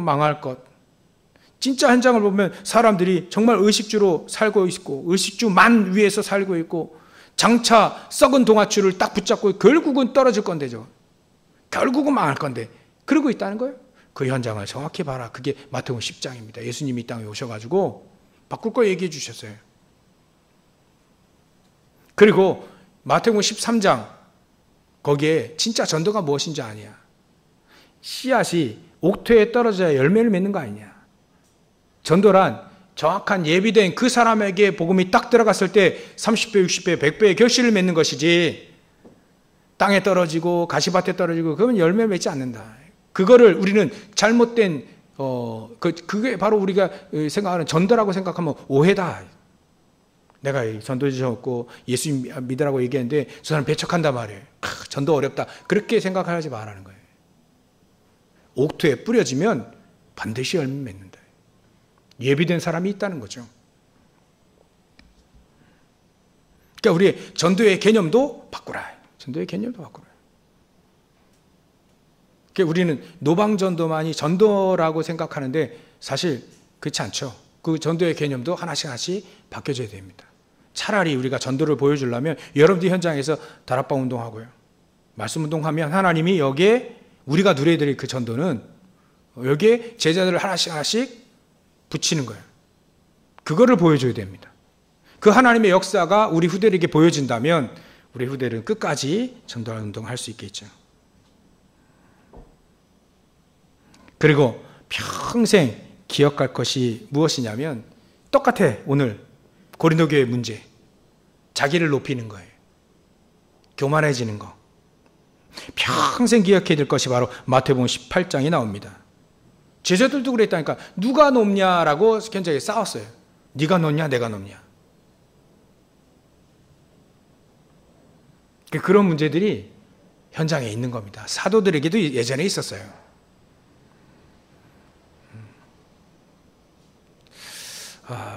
망할 것. 진짜 현장을 보면 사람들이 정말 의식주로 살고 있고 의식주만 위에서 살고 있고 장차 썩은 동아줄을 딱 붙잡고 결국은 떨어질 건데죠. 결국은 망할 건데 그러고 있다는 거예요. 그 현장을 정확히 봐라. 그게 마태복음 10장입니다. 예수님이 이 땅에 오셔가지고 바꿀 거 얘기해 주셨어요. 그리고 마태복음 13장 거기에 진짜 전도가 무엇인지 아니야. 씨앗이 옥토에 떨어져야 열매를 맺는 거 아니냐. 전도란 정확한 예비된 그 사람에게 복음이 딱 들어갔을 때 30배, 60배, 100배의 결실을 맺는 것이지 땅에 떨어지고 가시밭에 떨어지고 그러면 열매 맺지 않는다. 그거를 우리는 잘못된 그게 바로 우리가 생각하는 전도라고 생각하면 오해다. 내가 전도지셨고 예수 믿으라고 얘기했는데 저 사람 배척한단 말이에요. 전도 어렵다. 그렇게 생각하지 말라는 거예요. 옥토에 뿌려지면 반드시 열매 맺는다. 예비된 사람이 있다는 거죠. 그러니까 우리 전도의 개념도 바꾸라. 전도의 개념도 바꾸라. 그러니까 우리는 노방전도만이 전도라고 생각하는데 사실 그렇지 않죠. 그 전도의 개념도 하나씩 바뀌어져야 됩니다. 차라리 우리가 전도를 보여주려면 여러분들 현장에서 다락방 운동하고요. 말씀 운동하면 하나님이 여기에 우리가 누려야 될 그 전도는 여기에 제자들을 하나씩 붙이는 거예요. 그거를 보여줘야 됩니다. 그 하나님의 역사가 우리 후대에게 보여진다면 우리 후대는 끝까지 전도하는 운동을 할 수 있겠죠. 그리고 평생 기억할 것이 무엇이냐면 똑같아. 오늘 고린도 교회 문제. 자기를 높이는 거예요. 교만해지는 거. 평생 기억해야 될 것이 바로 마태복음 18장이 나옵니다. 제자들도 그랬다니까. 누가 높냐라고 굉장히 싸웠어요. 네가 높냐 내가 높냐. 그런 문제들이 현장에 있는 겁니다. 사도들에게도 예전에 있었어요.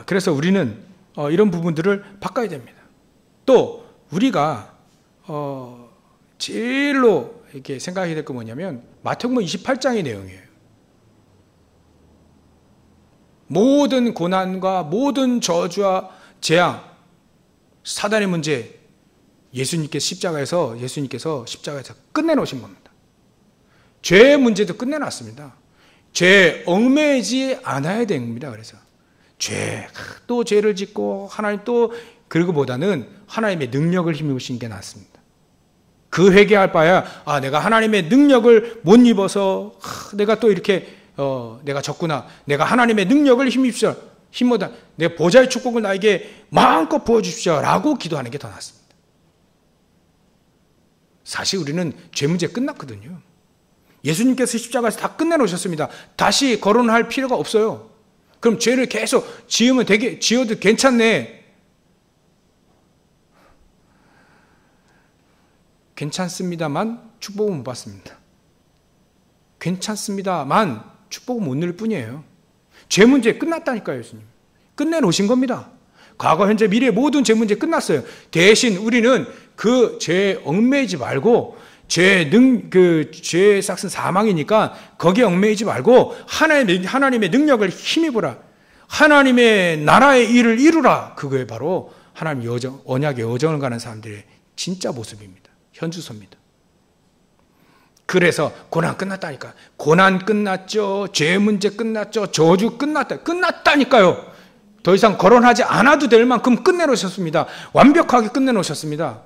그래서 우리는 이런 부분들을 바꿔야 됩니다. 또 우리가 제일로 이렇게 생각해야 될 거 뭐냐면 마태복음 28장의 내용이에요. 모든 고난과 모든 저주와 재앙, 사단의 문제, 예수님께서 십자가에서 끝내놓으신 겁니다. 죄의 문제도 끝내놨습니다. 죄에 얽매이지 않아야 됩니다. 그래서 또 죄를 짓고 하나님 또 그러고보다는 하나님의 능력을 힘입으신 게 낫습니다. 그 회개할 바야 내가 하나님의 능력을 못 입어서 내가 또 이렇게 내가 졌구나. 내가 하나님의 능력을 힘입시오. 힘보다 내 보좌의 축복을 나에게 마음껏 부어주십시오 라고 기도하는 게 더 낫습니다. 사실 우리는 죄 문제 끝났거든요. 예수님께서 십자가에서 다 끝내놓으셨습니다. 다시 거론할 필요가 없어요. 그럼 죄를 계속 지어도 괜찮네. 괜찮습니다만 축복은 못 받습니다. 괜찮습니다만 축복은 못 누릴 뿐이에요. 죄 문제 끝났다니까요. 예수님. 끝내놓으신 겁니다. 과거, 현재, 미래 모든 죄 문제 끝났어요. 대신 우리는 그 죄에 얽매이지 말고 죄의 삭은 사망이니까 거기에 얽매이지 말고 하나님의 능력을 힘입으라. 하나님의 나라의 일을 이루라. 그거에 바로 하나님 언약의 여정을 가는 사람들의 진짜 모습입니다. 현주소입니다. 그래서 고난 끝났다니까. 고난 끝났죠. 죄 문제 끝났죠. 저주 끝났다니까요. 더 이상 거론하지 않아도 될 만큼 끝내놓으셨습니다. 완벽하게 끝내놓으셨습니다.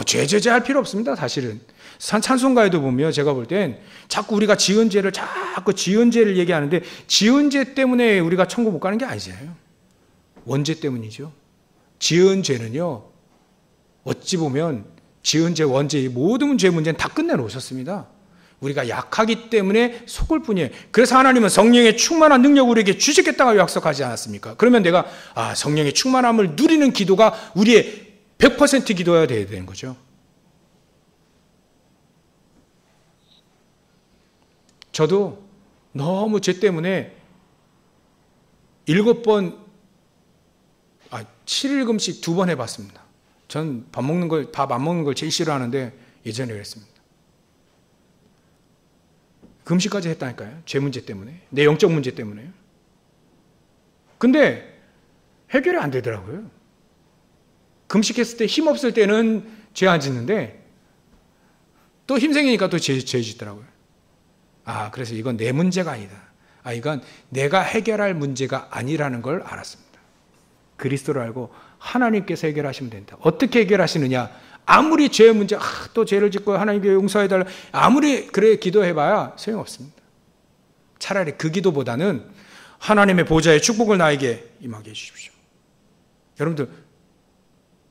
죄할 필요 없습니다. 사실은 찬송가에도 보면 제가 볼 땐 자꾸 우리가 지은 죄를 얘기하는데 지은 죄 때문에 우리가 천국 못 가는 게 아니잖아요. 원죄 때문이죠. 지은 죄는요, 어찌 보면 지은 죄, 원죄, 모든 죄 문제는 다 끝내놓으셨습니다. 우리가 약하기 때문에 속을 뿐이에요. 그래서 하나님은 성령의 충만한 능력을 우리에게 주시겠다고 약속하지 않았습니까? 그러면 내가 성령의 충만함을 누리는 기도가 우리의 100% 기도해야 되는 거죠. 저도 너무 죄 때문에 7번, 7일 금식 2번 해봤습니다. 전 밥 안 먹는 걸 제일 싫어하는데 예전에 그랬습니다. 금식까지 했다니까요. 죄 문제 때문에. 내 영적 문제 때문에요. 근데 해결이 안 되더라고요. 금식했을 때 힘없을 때는 죄 안 짓는데 또 힘생기니까 또 죄 짓더라고요. 그래서 이건 내 문제가 아니다. 이건 내가 해결할 문제가 아니라는 걸 알았습니다. 그리스도를 알고 하나님께서 해결하시면 된다. 어떻게 해결하시느냐? 아무리 죄의 문제, 또 죄를 짓고 하나님께 용서해달라. 아무리 그래 기도해봐야 소용없습니다. 차라리 그 기도보다는 하나님의 보좌의 축복을 나에게 임하게 해주십시오. 여러분들,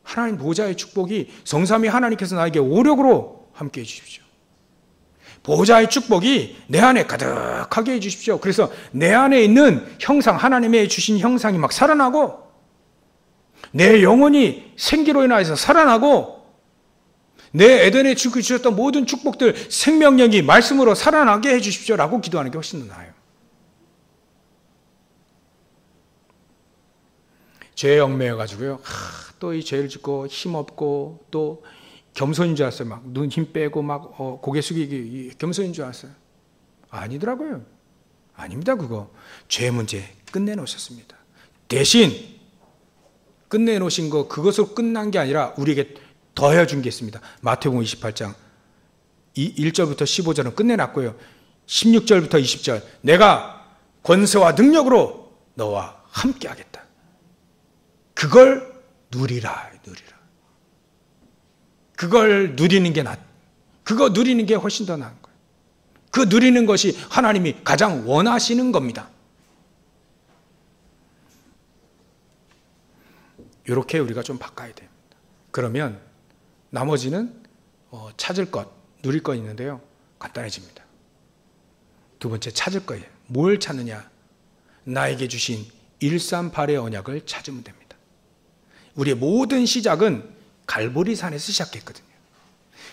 하나님 보좌의 축복이 성삼위 하나님께서 나에게 오력으로 함께 해주십시오. 보좌의 축복이 내 안에 가득하게 해주십시오. 그래서 내 안에 있는 형상, 하나님의 주신 형상이 막 살아나고 내 영혼이 생기로 인하여서 살아나고 내 에덴에 주셨던 모든 축복들, 생명력이 말씀으로 살아나게 해주십시오라고 기도하는 게 훨씬 더 나아요. 죄에 얽매여가지고요. 또 이 죄를 짓고 힘없고 또 겸손인 줄 알았어요. 막 눈 힘 빼고 막 고개 숙이기 겸손인 줄 알았어요. 아니더라고요. 아닙니다. 그거 죄 문제 끝내놓으셨습니다. 대신 끝내놓으신 거 그것으로 끝난 게 아니라 우리에게 더해준 게 있습니다. 마태복음 28장 1절부터 15절은 끝내놨고요. 16절부터 20절 내가 권세와 능력으로 너와 함께 하겠다. 그걸 누리라. 그걸 누리는 게 그거 누리는 게 훨씬 더 나은 거예요. 그 누리는 것이 하나님이 가장 원하시는 겁니다. 이렇게 우리가 좀 바꿔야 됩니다. 그러면 나머지는 찾을 것, 누릴 것 있는데요. 간단해집니다. 두 번째 찾을 거예요. 뭘 찾느냐? 나에게 주신 138의 언약을 찾으면 됩니다. 우리의 모든 시작은 갈보리산에서 시작했거든요.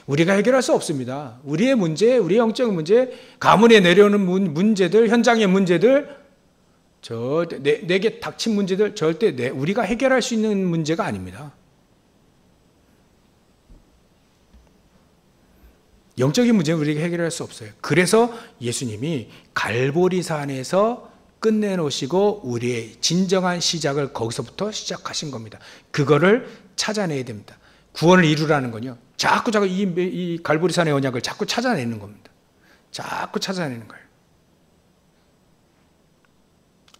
우리가 해결할 수 없습니다. 우리의 문제, 우리의 영적 문제, 가문에 내려오는 문제들, 현장의 문제들, 내게 닥친 문제들 절대 우리가 해결할 수 있는 문제가 아닙니다. 영적인 문제는 우리가 해결할 수 없어요. 그래서 예수님이 갈보리산에서 끝내놓으시고 우리의 진정한 시작을 거기서부터 시작하신 겁니다. 그거를 찾아내야 됩니다. 구원을 이루라는 건요. 자꾸 이 갈보리산의 언약을 자꾸 찾아내는 겁니다. 자꾸 찾아내는 거예요.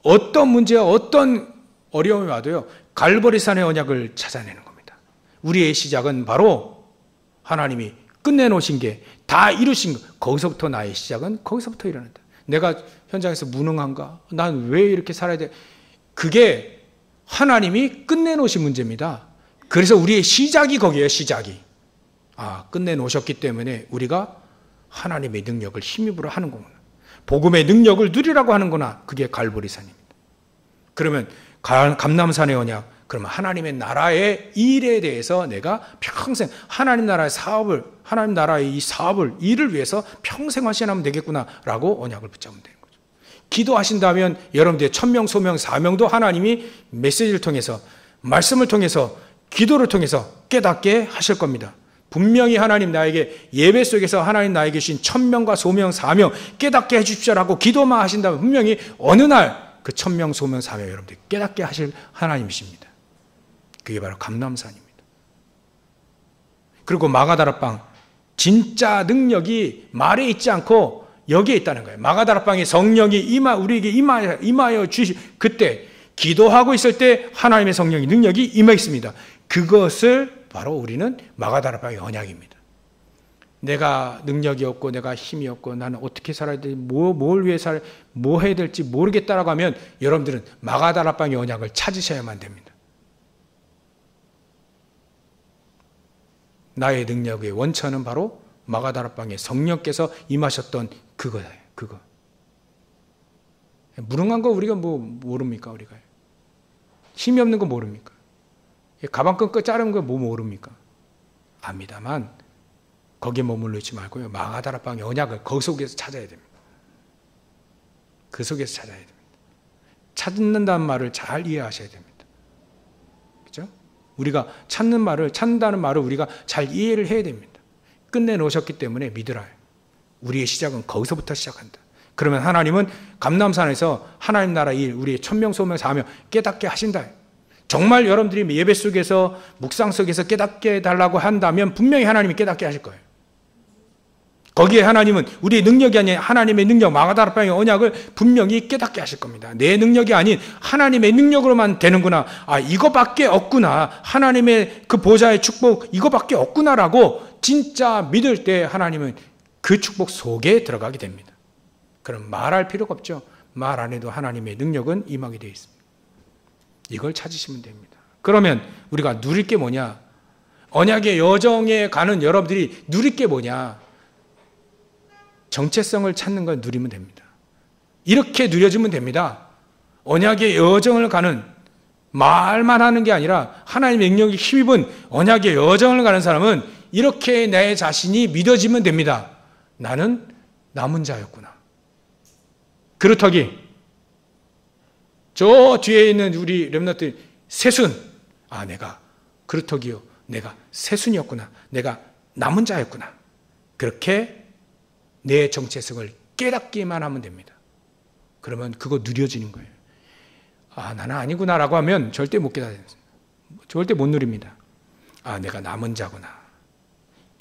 어떤 문제와 어떤 어려움이 와도요. 갈보리산의 언약을 찾아내는 겁니다. 우리의 시작은 바로 하나님이 끝내놓으신 게 다 이루신 것. 거기서부터 나의 시작은 거기서부터 일어난다. 내가 현장에서 무능한가? 난 왜 이렇게 살아야 돼? 그게 하나님이 끝내놓으신 문제입니다. 그래서 우리의 시작이 거기에요. 시작이. 끝내놓으셨기 때문에 우리가 하나님의 능력을 힘입으로 하는 거구나. 복음의 능력을 누리라고 하는구나. 그게 갈보리산입니다. 그러면 감람산의 언약, 그러면 하나님의 나라의 일에 대해서 내가 평생 하나님 나라의 사업을, 하나님 나라의 이 사업을, 일을 위해서 평생 헌신하면 되겠구나라고 언약을 붙잡으면 되는 거죠. 기도하신다면 여러분들의 천명, 소명, 사명도 하나님이 메시지를 통해서, 말씀을 통해서, 기도를 통해서 깨닫게 하실 겁니다. 분명히 하나님 나에게 예배 속에서 하나님 나에게 주신 천명과 소명, 사명 깨닫게 해주십시오라고 기도만 하신다면 분명히 어느 날 그 천명, 소명, 사명 여러분들이 깨닫게 하실 하나님이십니다. 그게 바로 감람산입니다. 그리고 마가다락방, 진짜 능력이 말에 있지 않고 여기에 있다는 거예요. 마가다락방에 성령이 우리에게 임하여 주시, 그때 기도하고 있을 때 하나님의 성령의 능력이 임해 있습니다. 그것을 바로 우리는 마가다락방의 언약입니다. 내가 능력이 없고 내가 힘이 없고 나는 어떻게 살아야 될지 뭘 위해 뭐 해야 될지 모르겠다라고 하면 여러분들은 마가다락방의 언약을 찾으셔야만 됩니다. 나의 능력의 원천은 바로 마가다락방에 성령께서 임하셨던 그거예요. 그거. 무능한 거 우리가 뭐 모릅니까? 우리가 힘이 없는 거 모릅니까? 가방끈 끝 자르는 거 뭐 모릅니까? 압니다만 거기에 머물러 있지 말고요. 마가다락방의 언약을 거기서 찾아야 됩니다. 그 속에서 찾아야 됩니다. 찾는다는 말을 잘 이해하셔야 됩니다. 그렇죠? 우리가 찾는다는 말을 우리가 잘 이해를 해야 됩니다. 끝내 놓으셨기 때문에 믿으라. 우리의 시작은 거기서부터 시작한다. 그러면 하나님은 감람산에서 하나님 나라 일, 우리의 천명 소명 사명 깨닫게 하신다. 정말 여러분들이 예배 속에서 묵상 속에서 깨닫게 해달라고 한다면 분명히 하나님이 깨닫게 하실 거예요. 거기에 하나님은 우리의 능력이 아닌 하나님의 능력, 마가다락방의 언약을 분명히 깨닫게 하실 겁니다. 내 능력이 아닌 하나님의 능력으로만 되는구나. 아, 이거밖에 없구나. 하나님의 그 보좌의 축복 이거밖에 없구나라고 진짜 믿을 때 하나님은 그 축복 속에 들어가게 됩니다. 그럼 말할 필요가 없죠. 말 안 해도 하나님의 능력은 임하게 되어 있습니다. 이걸 찾으시면 됩니다. 그러면 우리가 누릴 게 뭐냐? 언약의 여정에 가는 여러분들이 누릴 게 뭐냐? 정체성을 찾는 걸 누리면 됩니다. 이렇게 누려주면 됩니다. 언약의 여정을 가는, 말만 하는 게 아니라 하나님의 능력이 힘입은 언약의 여정을 가는 사람은 이렇게 내 자신이 믿어지면 됩니다. 나는 남은 자였구나. 그렇다기 저 뒤에 있는 우리 렘넌트 세순, 아, 내가 그렇다기요, 내가 세순이었구나, 내가 남은 자였구나. 그렇게 내 정체성을 깨닫기만 하면 됩니다. 그러면 그거 누려지는 거예요. 아, 나는 아니구나라고 하면 절대 못 깨닫아요. 절대 못 누립니다. 아, 내가 남은 자구나.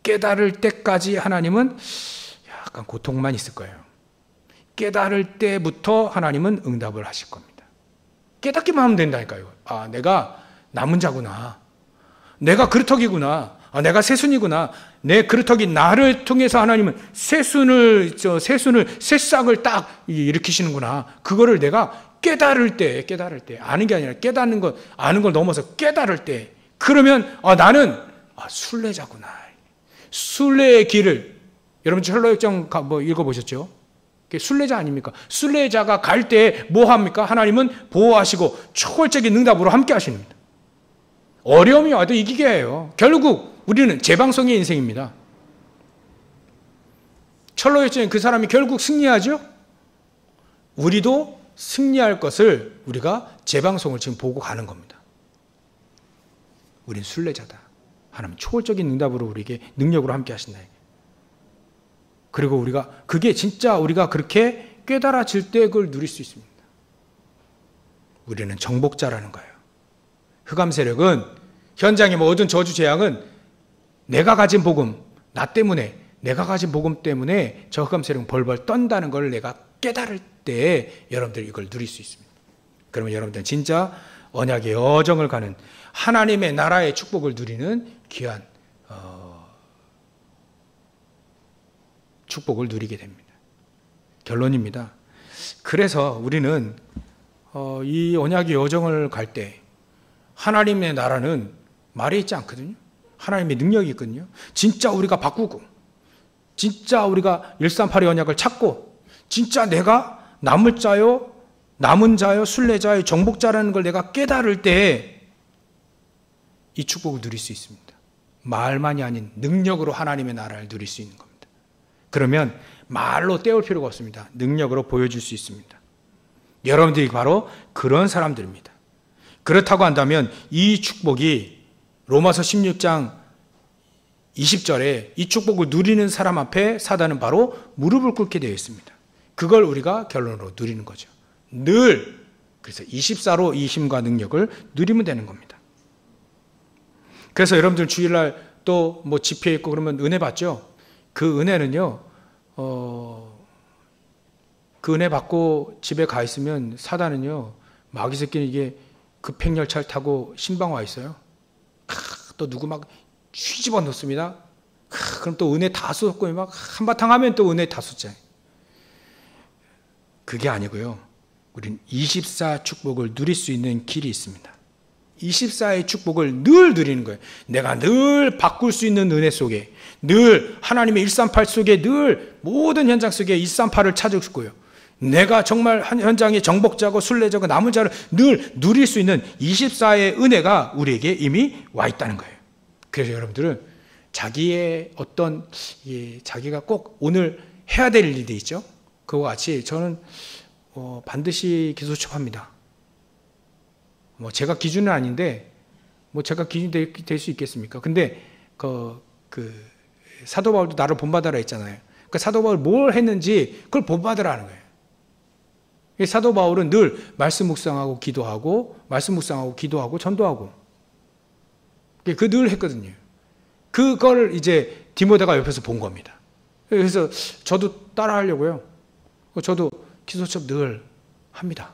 깨달을 때까지 하나님은 약간 고통만 있을 거예요. 깨달을 때부터 하나님은 응답을 하실 겁니다. 깨닫기만 하면 된다니까요. 아, 내가 남은 자구나. 내가 그루터기구나. 아, 내가 새순이구나. 내 그루터기 나를 통해서 하나님은 새싹을 딱 일으키시는구나. 그거를 내가 깨달을 때, 아는 게 아니라 깨닫는 것, 아는 걸 넘어서 깨달을 때, 그러면, 아, 나는, 아, 순례자구나. 순례의 길을, 여러분 철로역정 뭐 읽어보셨죠? 순례자 아닙니까? 순례자가 갈 때 뭐 합니까? 하나님은 보호하시고 초월적인 응답으로 함께 하십니다. 어려움이 와도 이기게 해요. 결국 우리는 재방송의 인생입니다. 철로역정에 그 사람이 결국 승리하죠? 우리도 승리할 것을 우리가 재방송을 지금 보고 가는 겁니다. 우린 순례자다. 하나님 초월적인 응답으로 우리에게 능력으로 함께 하신다. 그리고 우리가 그게 진짜 우리가 그렇게 깨달아질 때 그걸 누릴 수 있습니다. 우리는 정복자라는 거예요. 흑암 세력은 현장의 모든 저주 재앙은 내가 가진 복음, 나 때문에, 내가 가진 복음 때문에 저 흑암 세력은 벌벌 떤다는 걸 내가 깨달을 때 여러분들이 이걸 누릴 수 있습니다. 그러면 여러분들은 진짜 언약의 여정을 가는 하나님의 나라의 축복을 누리는 귀한 축복을 누리게 됩니다. 결론입니다. 그래서 우리는 이 언약의 여정을 갈 때 하나님의 나라는 말에 있지 않거든요. 하나님의 능력이 있거든요. 진짜 우리가 바꾸고 진짜 우리가 138의 언약을 찾고 진짜 내가 남은 자요, 순례자요, 정복자라는 걸 내가 깨달을 때 이 축복을 누릴 수 있습니다. 말만이 아닌 능력으로 하나님의 나라를 누릴 수 있는 겁니다. 그러면 말로 때울 필요가 없습니다. 능력으로 보여줄 수 있습니다. 여러분들이 바로 그런 사람들입니다. 그렇다고 한다면 이 축복이 로마서 16장 20절에 이 축복을 누리는 사람 앞에 사단은 바로 무릎을 꿇게 되어 있습니다. 그걸 우리가 결론으로 누리는 거죠. 늘 그래서 24로 이 힘과 능력을 누리면 되는 겁니다. 그래서 여러분들 주일날 또 뭐 집회 있고 그러면 은혜 받죠? 그 은혜는요, 그 은혜 받고 집에 가 있으면 사단은요, 마귀 새끼는 이게 급행열차를 타고 신방 와 있어요. 또 누구 막 휘집어 놓습니다. 그럼 또 은혜 다 쏟고 막 한바탕 하면 또 은혜 다 쏟잖아요. 그게 아니고요. 우린 24 축복을 누릴 수 있는 길이 있습니다. 24의 축복을 늘 누리는 거예요. 내가 늘 바꿀 수 있는 은혜 속에, 늘 하나님의 138 속에, 늘 모든 현장 속에 138을 찾을 거예요. 내가 정말 한 현장의 정복자고 순례자고 남은 자를 늘 누릴 수 있는 24의 은혜가 우리에게 이미 와 있다는 거예요. 그래서 여러분들은 자기의 자기가 꼭 오늘 해야 될 일이 있죠. 그와 같이 저는 반드시 기도수첩합니다. 뭐 제가 기준은 아닌데 뭐 제가 기준이 될 수 있겠습니까? 근데 그 사도 바울도 나를 본받아라 했잖아요. 그 사도 바울 뭘 했는지 그걸 본받으라 하는 거예요. 사도 바울은 늘 말씀 묵상하고 기도하고 말씀 묵상하고 기도하고 전도하고 그 늘 했거든요. 그걸 이제 디모데가 옆에서 본 겁니다. 그래서 저도 따라 하려고요. 저도 기도수첩 늘 합니다.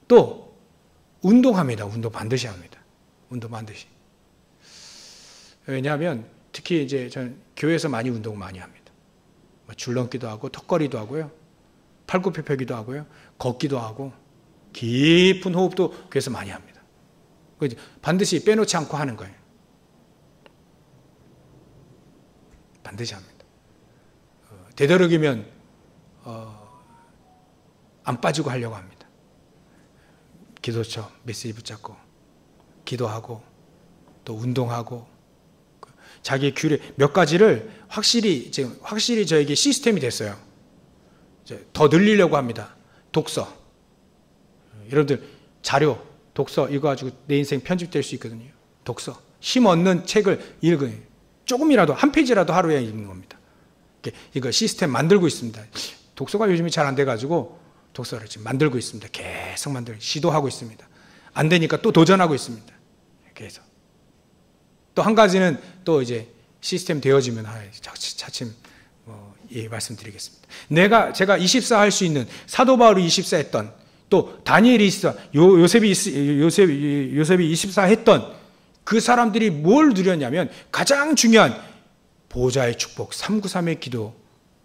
또 운동합니다. 운동 반드시 합니다. 운동 반드시. 왜냐하면 특히 이제 저는 교회에서 많이 운동을 많이 합니다. 줄넘기도 하고 턱걸이도 하고요. 팔굽혀펴기도 하고요. 걷기도 하고 깊은 호흡도 교회에서 많이 합니다. 반드시 빼놓지 않고 하는 거예요. 반드시 합니다. 되도록이면 안 빠지고 하려고 합니다. 기도처 메시지 붙잡고 기도하고 또 운동하고 자기 규례 몇 가지를 확실히 저에게 시스템이 됐어요. 이제 더 늘리려고 합니다. 독서. 여러분들 자료, 독서 이거 가지고 내 인생 편집될 수 있거든요. 독서. 힘 얻는 책을 읽어요. 조금이라도 한 페이지라도 하루에 읽는 겁니다. 이거 시스템 만들고 있습니다. 독서가 요즘에 잘 안 돼가지고 독서를 지금 만들고 있습니다. 계속 시도하고 있습니다. 안 되니까 또 도전하고 있습니다. 그래서 또 한 가지는 또 이제 시스템 되어지면 차츰 말씀드리겠습니다. 제가 24 할 수 있는 사도 바울이 24 했던 또 다니엘이 24, 요셉이 24 했던 그 사람들이 뭘 누렸냐면 가장 중요한 보좌의 축복, 393의 기도,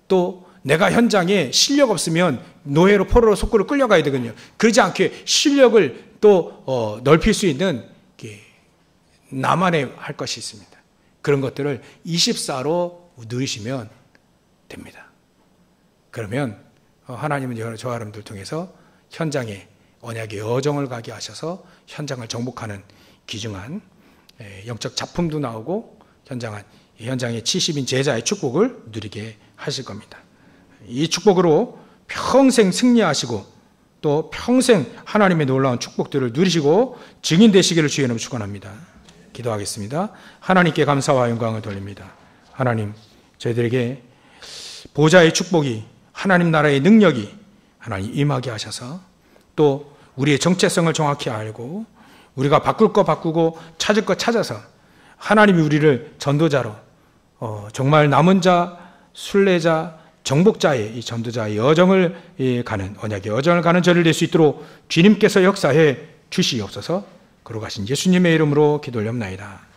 또 내가 현장에 실력 없으면 노예로 포로로 속구로 끌려가야 되거든요. 그러지 않게 실력을 또 넓힐 수 있는 나만의 할 것이 있습니다. 그런 것들을 24로 누리시면 됩니다. 그러면 하나님은 저와 여러분들 통해서 현장에 언약의 여정을 가게 하셔서 현장을 정복하는 귀중한 영적 작품도 나오고 현장에 70인 제자의 축복을 누리게 하실 겁니다. 이 축복으로 평생 승리하시고 또 평생 하나님의 놀라운 축복들을 누리시고 증인 되시기를 주의 이름으로 축원합니다. 기도하겠습니다. 하나님께 감사와 영광을 돌립니다. 하나님, 저희들에게 보좌의 축복이 하나님 나라의 능력이 하나님 임하게 하셔서 또 우리의 정체성을 정확히 알고 우리가 바꿀 거 바꾸고 찾을 거 찾아서 하나님이 우리를 전도자로 정말 남은 자, 순례자, 정복자의 이 전도자의 여정을 가는 언약의 여정을 가는 저를 낼 수 있도록 주님께서 역사해 주시옵소서. 거룩하신 예수님의 이름으로 기도 올렵나이다.